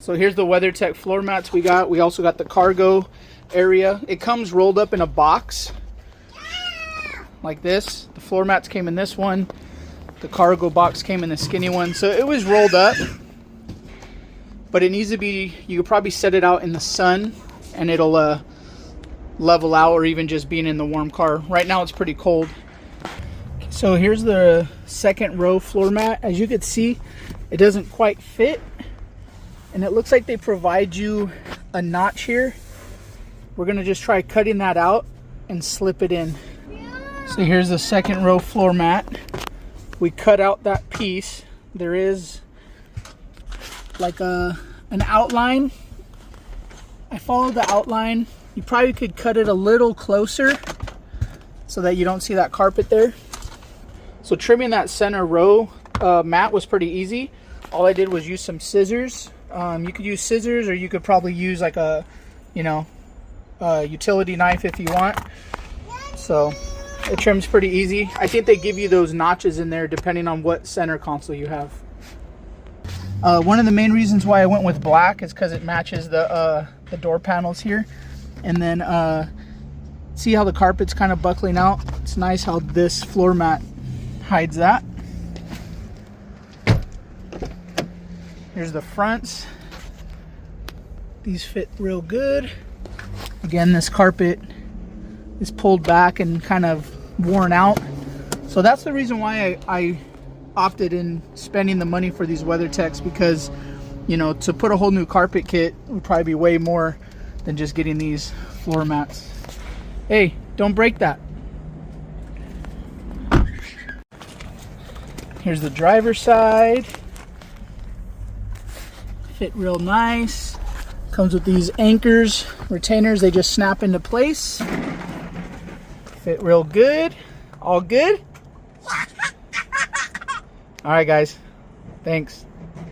So here's the WeatherTech floor mats we got. We also got the cargo area. It comes rolled up in a box like this. The floor mats came in this one. The cargo box came in the skinny one. So it was rolled up, but it needs to be, you could probably set it out in the sun and it'll level out, or even just being in the warm car. Right now it's pretty cold. So here's the second row floor mat. As you can see, it doesn't quite fit. And it looks like they provide you a notch here. We're gonna just try cutting that out and slip it in. So here's the second row floor mat. We cut out that piece. There is like an outline. I followed the outline. You probably could cut it a little closer so that you don't see that carpet there. So trimming that center row mat was pretty easy. All I did was use some scissors. You could use scissors, or you could probably use like a, utility knife if you want. So it trims pretty easy. I think they give you those notches in there depending on what center console you have. One of the main reasons why I went with black is because it matches the door panels here. And then see how the carpet's kind of buckling out? It's nice how this floor mat hides that. Here's the fronts. These fit real good. Again, this carpet is pulled back and kind of worn out. So that's the reason why I opted in spending the money for these WeatherTechs, because, to put a whole new carpet kit would probably be way more than just getting these floor mats. Hey, don't break that. Here's the driver's side. Fit real nice. Comes with these anchors, retainers. They just snap into place. Fit real good. All good. All right, guys. Thanks.